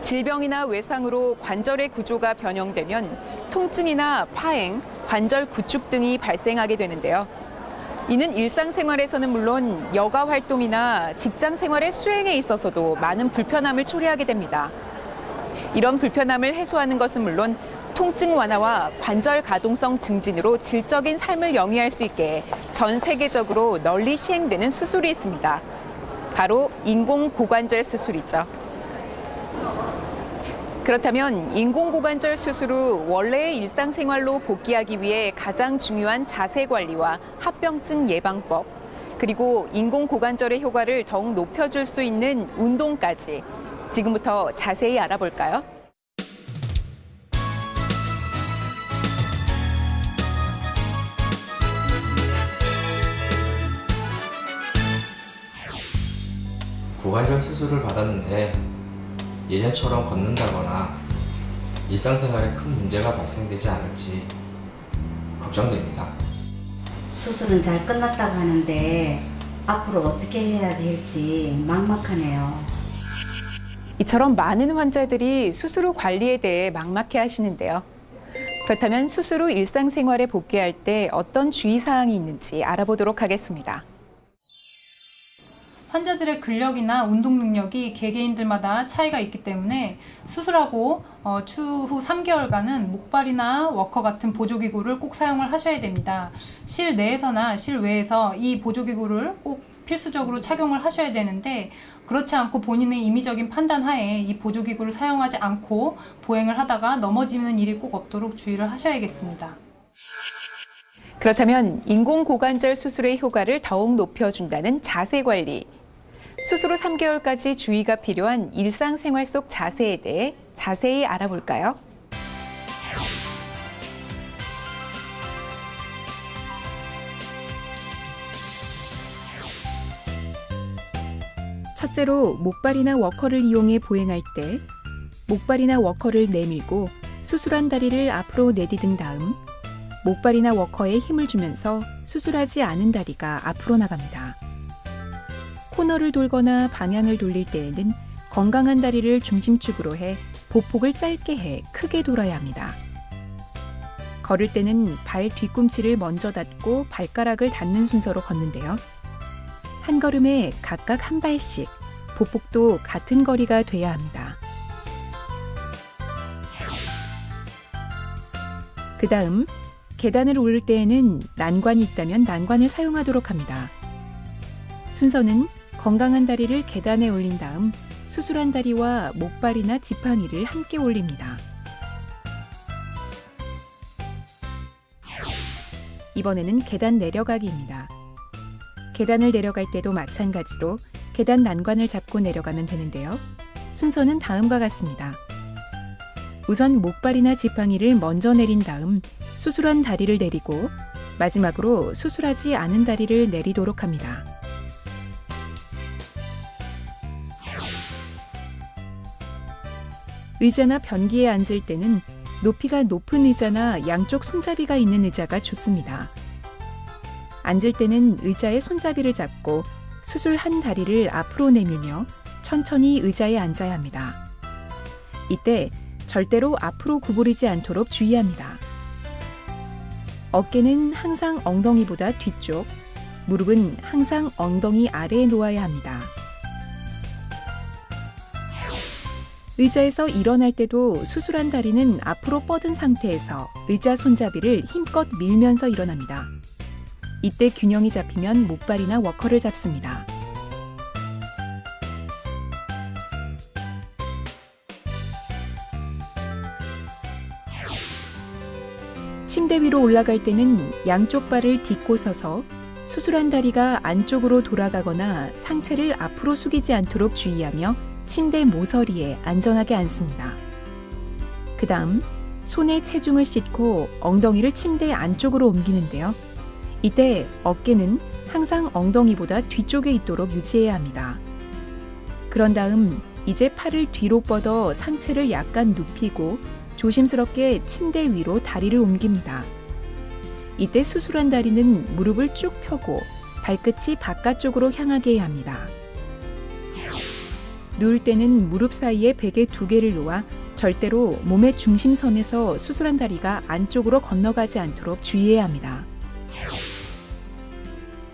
질병이나 외상으로 관절의 구조가 변형되면 통증이나 파행, 관절 구축 등이 발생하게 되는데요. 이는 일상생활에서는 물론 여가 활동이나 직장 생활의 수행에 있어서도 많은 불편함을 초래하게 됩니다. 이런 불편함을 해소하는 것은 물론 통증 완화와 관절 가동성 증진으로 질적인 삶을 영위할 수 있게 전 세계적으로 널리 시행되는 수술이 있습니다. 바로 인공고관절 수술이죠. 그렇다면 인공고관절 수술 후 원래의 일상생활로 복귀하기 위해 가장 중요한 자세 관리와 합병증 예방법, 그리고 인공고관절의 효과를 더욱 높여줄 수 있는 운동까지 지금부터 자세히 알아볼까요? 고관절 수술을 받았는데 예전처럼 걷는다거나 일상생활에 큰 문제가 발생되지 않을지 걱정됩니다. 수술은 잘 끝났다고 하는데 앞으로 어떻게 해야 될지 막막하네요. 이처럼 많은 환자들이 수술 후 관리에 대해 막막해 하시는데요. 그렇다면 수술 후 일상생활에 복귀할 때 어떤 주의사항이 있는지 알아보도록 하겠습니다. 환자들의 근력이나 운동 능력이 개개인들마다 차이가 있기 때문에 수술하고 추후 3개월간은 목발이나 워커 같은 보조기구를 꼭 사용을 하셔야 됩니다. 실내에서나 실외에서 이 보조기구를 꼭 필수적으로 착용을 하셔야 되는데, 그렇지 않고 본인의 임의적인 판단 하에 이 보조기구를 사용하지 않고 보행을 하다가 넘어지는 일이 꼭 없도록 주의를 하셔야겠습니다. 그렇다면 인공고관절 수술의 효과를 더욱 높여준다는 자세 관리. 수술 후 3개월까지 주의가 필요한 일상생활 속 자세에 대해 자세히 알아볼까요? 첫째로 목발이나 워커를 이용해 보행할 때 목발이나 워커를 내밀고 수술한 다리를 앞으로 내디딘 다음 목발이나 워커에 힘을 주면서 수술하지 않은 다리가 앞으로 나갑니다. 코너를 돌거나 방향을 돌릴 때에는 건강한 다리를 중심축으로 해 보폭을 짧게 해 크게 돌아야 합니다. 걸을 때는 발 뒤꿈치를 먼저 닫고 발가락을 닫는 순서로 걷는데요. 한 걸음에 각각 한 발씩, 보폭도 같은 거리가 돼야 합니다. 그 다음 계단을 오를 때에는 난관이 있다면 난관을 사용하도록 합니다. 순서는 건강한 다리를 계단에 올린 다음 수술한 다리와 목발이나 지팡이를 함께 올립니다. 이번에는 계단 내려가기입니다. 계단을 내려갈 때도 마찬가지로 계단 난관을 잡고 내려가면 되는데요. 순서는 다음과 같습니다. 우선 목발이나 지팡이를 먼저 내린 다음 수술한 다리를 내리고 마지막으로 수술하지 않은 다리를 내리도록 합니다. 의자나 변기에 앉을 때는 높이가 높은 의자나 양쪽 손잡이가 있는 의자가 좋습니다. 앉을 때는 의자의 손잡이를 잡고 수술한 다리를 앞으로 내밀며 천천히 의자에 앉아야 합니다. 이때 절대로 앞으로 구부리지 않도록 주의합니다. 어깨는 항상 엉덩이보다 뒤쪽, 무릎은 항상 엉덩이 아래에 놓아야 합니다. 의자에서 일어날 때도 수술한 다리는 앞으로 뻗은 상태에서 의자 손잡이를 힘껏 밀면서 일어납니다. 이때 균형이 잡히면 목발이나 워커를 잡습니다. 침대 위로 올라갈 때는 양쪽 발을 딛고 서서 수술한 다리가 안쪽으로 돌아가거나 상체를 앞으로 숙이지 않도록 주의하며 침대 모서리에 안전하게 앉습니다. 그 다음 손에 체중을 싣고 엉덩이를 침대 안쪽으로 옮기는데요. 이때 어깨는 항상 엉덩이보다 뒤쪽에 있도록 유지해야 합니다. 그런 다음 이제 팔을 뒤로 뻗어 상체를 약간 눕히고 조심스럽게 침대 위로 다리를 옮깁니다. 이때 수술한 다리는 무릎을 쭉 펴고 발끝이 바깥쪽으로 향하게 해야 합니다. 누울 때는 무릎 사이에 베개 2개를 놓아 절대로 몸의 중심선에서 수술한 다리가 안쪽으로 건너가지 않도록 주의해야 합니다.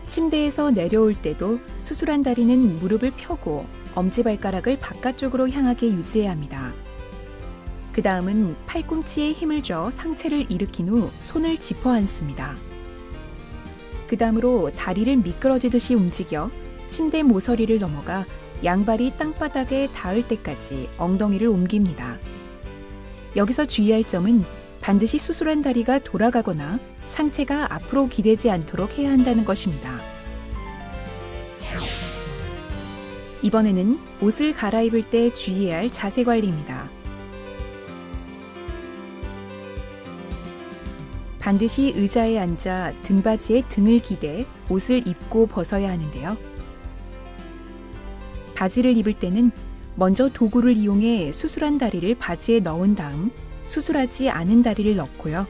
침대에서 내려올 때도 수술한 다리는 무릎을 펴고 엄지발가락을 바깥쪽으로 향하게 유지해야 합니다. 그 다음은 팔꿈치에 힘을 줘 상체를 일으킨 후 손을 짚어 앉습니다. 그 다음으로 다리를 미끄러지듯이 움직여 침대 모서리를 넘어가 양발이 땅바닥에 닿을 때까지 엉덩이를 옮깁니다. 여기서 주의할 점은 반드시 수술한 다리가 돌아가거나 상체가 앞으로 기대지 않도록 해야 한다는 것입니다. 이번에는 옷을 갈아입을 때 주의해야 할 자세 관리입니다. 반드시 의자에 앉아 등받이에 등을 기대 옷을 입고 벗어야 하는데요. 바지를 입을 때는 먼저 도구를 이용해 수술한 다리를 바지에 넣은 다음 수술하지 않은 다리를 넣고요.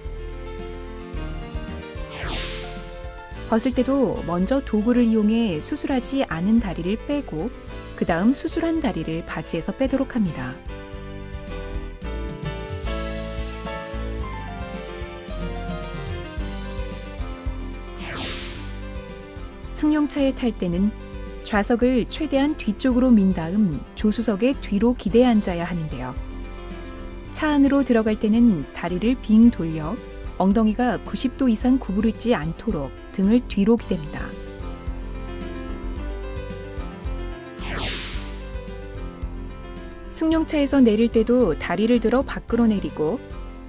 벗을 때도 먼저 도구를 이용해 수술하지 않은 다리를 빼고 그 다음 수술한 다리를 바지에서 빼도록 합니다. 승용차에 탈 때는 좌석을 최대한 뒤쪽으로 민 다음 조수석의 뒤로 기대 앉아야 하는데요. 차 안으로 들어갈 때는 다리를 빙 돌려 엉덩이가 90도 이상 구부리지 않도록 등을 뒤로 기댑니다. 승용차에서 내릴 때도 다리를 들어 밖으로 내리고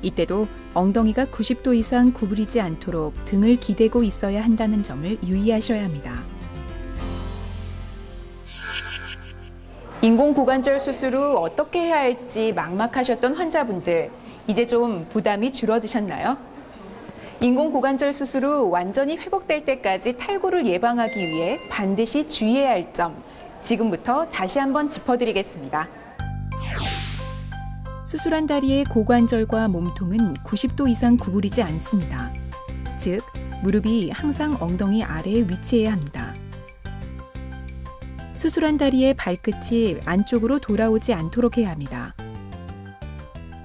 이때도 엉덩이가 90도 이상 구부리지 않도록 등을 기대고 있어야 한다는 점을 유의하셔야 합니다. 인공고관절 수술 후 어떻게 해야 할지 막막하셨던 환자분들, 이제 좀 부담이 줄어드셨나요? 인공고관절 수술 후 완전히 회복될 때까지 탈구를 예방하기 위해 반드시 주의해야 할 점, 지금부터 다시 한번 짚어드리겠습니다. 수술한 다리의 고관절과 몸통은 90도 이상 구부리지 않습니다. 즉, 무릎이 항상 엉덩이 아래에 위치해야 합니다. 수술한 다리의 발끝이 안쪽으로 돌아오지 않도록 해야 합니다.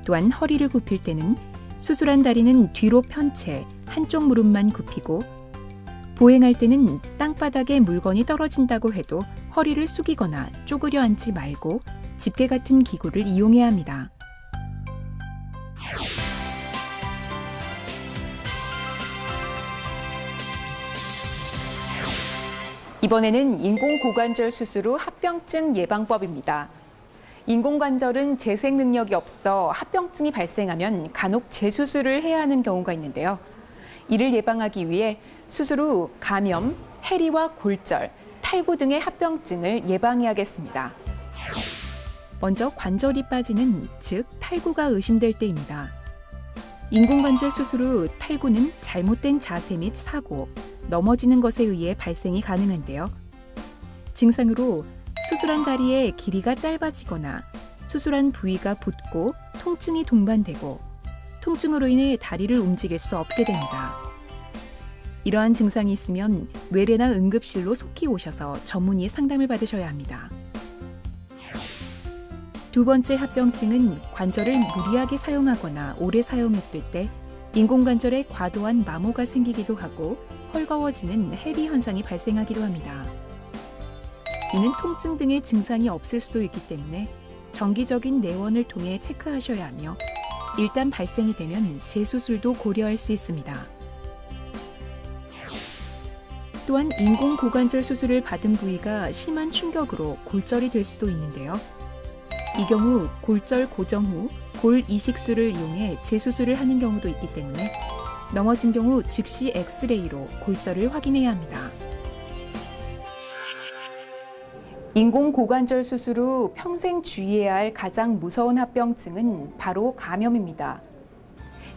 또한 허리를 굽힐 때는 수술한 다리는 뒤로 편 채 한쪽 무릎만 굽히고 보행할 때는 땅바닥에 물건이 떨어진다고 해도 허리를 숙이거나 쪼그려 앉지 말고 집게 같은 기구를 이용해야 합니다. 이번에는 인공고관절 수술 후 합병증 예방법입니다. 인공관절은 재생 능력이 없어 합병증이 발생하면 간혹 재수술을 해야 하는 경우가 있는데요. 이를 예방하기 위해 수술 후 감염, 해리와 골절, 탈구 등의 합병증을 예방해야겠습니다. 먼저 관절이 빠지는, 즉 탈구가 의심될 때입니다. 인공관절 수술 후 탈구는 잘못된 자세 및 사고, 넘어지는 것에 의해 발생이 가능한데요. 증상으로 수술한 다리의 길이가 짧아지거나 수술한 부위가 붓고 통증이 동반되고 통증으로 인해 다리를 움직일 수 없게 됩니다. 이러한 증상이 있으면 외래나 응급실로 속히 오셔서 전문의의 상담을 받으셔야 합니다. 두 번째 합병증은 관절을 무리하게 사용하거나 오래 사용했을 때 인공관절에 과도한 마모가 생기기도 하고 헐거워지는 해리 현상이 발생하기도 합니다. 이는 통증 등의 증상이 없을 수도 있기 때문에 정기적인 내원을 통해 체크하셔야 하며 일단 발생이 되면 재수술도 고려할 수 있습니다. 또한 인공고관절 수술을 받은 부위가 심한 충격으로 골절이 될 수도 있는데요. 이 경우 골절 고정 후 골 이식술을 이용해 재수술을 하는 경우도 있기 때문에 넘어진 경우 즉시 엑스레이로 골절을 확인해야 합니다. 인공고관절 수술 후 평생 주의해야 할 가장 무서운 합병증은 바로 감염입니다.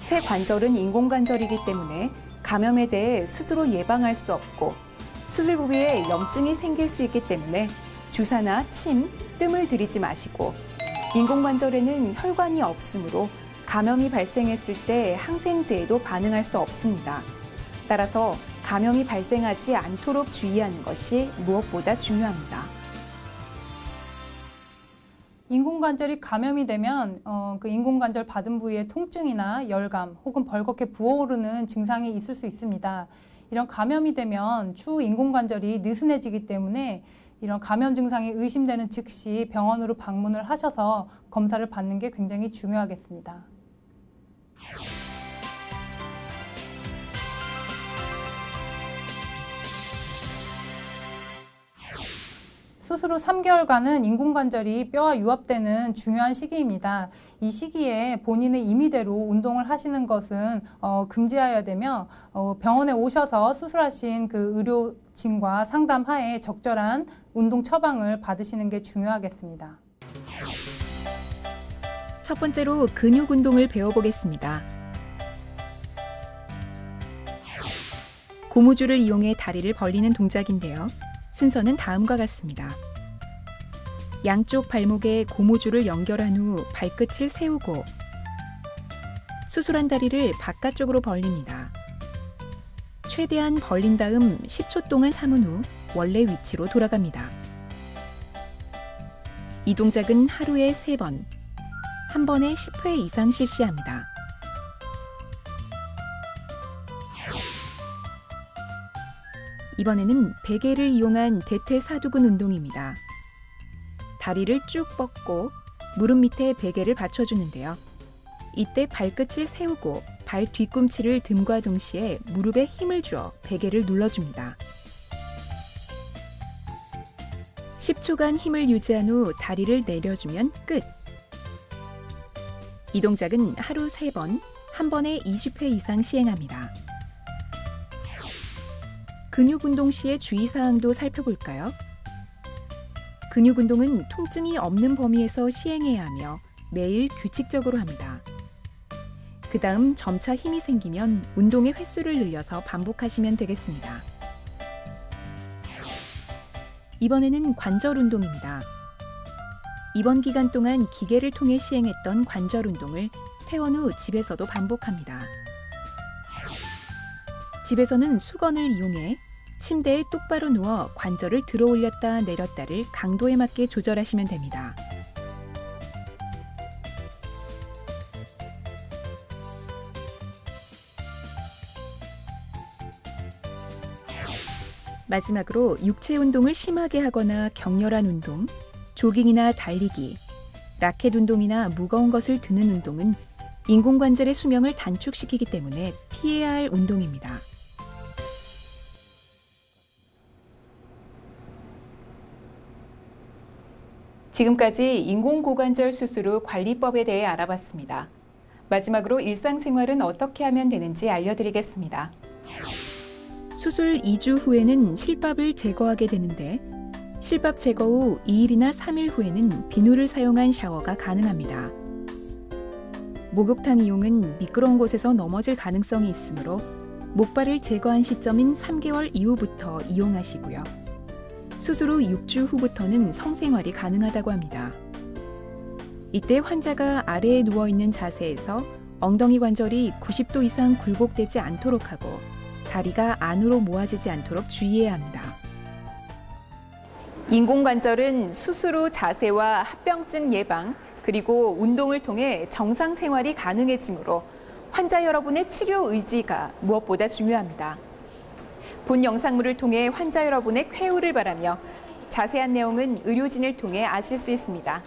새 관절은 인공관절이기 때문에 감염에 대해 스스로 예방할 수 없고 수술 부위에 염증이 생길 수 있기 때문에 주사나 침, 뜸을 들이지 마시고 인공관절에는 혈관이 없으므로 감염이 발생했을 때 항생제에도 반응할 수 없습니다. 따라서 감염이 발생하지 않도록 주의하는 것이 무엇보다 중요합니다. 인공관절이 감염이 되면 그 인공관절 받은 부위의 통증이나 열감 혹은 벌겋게 부어오르는 증상이 있을 수 있습니다. 이런 감염이 되면 추후 인공관절이 느슨해지기 때문에 이런 감염 증상이 의심되는 즉시 병원으로 방문을 하셔서 검사를 받는 게 굉장히 중요하겠습니다. 수술 후 3개월간은 인공관절이 뼈와 유합되는 중요한 시기입니다. 이 시기에 본인의 임의대로 운동을 하시는 것은 금지하여야 되며 병원에 오셔서 수술하신 그 의료진과 상담하에 적절한 운동 처방을 받으시는 게 중요하겠습니다. 첫 번째로 근육 운동을 배워보겠습니다. 고무줄을 이용해 다리를 벌리는 동작인데요. 순서는 다음과 같습니다. 양쪽 발목에 고무줄을 연결한 후 발끝을 세우고 수술한 다리를 바깥쪽으로 벌립니다. 최대한 벌린 다음 10초 동안 참은 후 원래 위치로 돌아갑니다. 이 동작은 하루에 3번, 한 번에 10회 이상 실시합니다. 이번에는 베개를 이용한 대퇴사두근 운동입니다. 다리를 쭉 뻗고 무릎 밑에 베개를 받쳐주는데요. 이때 발끝을 세우고 발 뒤꿈치를 듦과 동시에 무릎에 힘을 주어 베개를 눌러줍니다. 10초간 힘을 유지한 후 다리를 내려주면 끝! 이 동작은 하루 3번, 한 번에 20회 이상 시행합니다. 근육 운동 시의 주의사항도 살펴볼까요? 근육 운동은 통증이 없는 범위에서 시행해야 하며 매일 규칙적으로 합니다. 그 다음 점차 힘이 생기면 운동의 횟수를 늘려서 반복하시면 되겠습니다. 이번에는 관절 운동입니다. 이번 기간 동안 기계를 통해 시행했던 관절 운동을 퇴원 후 집에서도 반복합니다. 집에서는 수건을 이용해 침대에 똑바로 누워 관절을 들어 올렸다 내렸다를 강도에 맞게 조절하시면 됩니다. 마지막으로 육체 운동을 심하게 하거나 격렬한 운동, 조깅이나 달리기, 라켓 운동이나 무거운 것을 드는 운동은 인공관절의 수명을 단축시키기 때문에 피해야 할 운동입니다. 지금까지 인공고관절 수술 후 관리법에 대해 알아봤습니다. 마지막으로 일상생활은 어떻게 하면 되는지 알려드리겠습니다. 수술 2주 후에는 실밥을 제거하게 되는데 실밥 제거 후 2일이나 3일 후에는 비누를 사용한 샤워가 가능합니다. 목욕탕 이용은 미끄러운 곳에서 넘어질 가능성이 있으므로 목발을 제거한 시점인 3개월 이후부터 이용하시고요. 수술 후 6주 후부터는 성생활이 가능하다고 합니다. 이때 환자가 아래에 누워있는 자세에서 엉덩이 관절이 90도 이상 굴곡되지 않도록 하고 다리가 안으로 모아지지 않도록 주의해야 합니다. 인공관절은 수술 후 자세와 합병증 예방, 그리고 운동을 통해 정상 생활이 가능해지므로 환자 여러분의 치료 의지가 무엇보다 중요합니다. 본 영상물을 통해 환자 여러분의 쾌유를 바라며 자세한 내용은 의료진을 통해 아실 수 있습니다.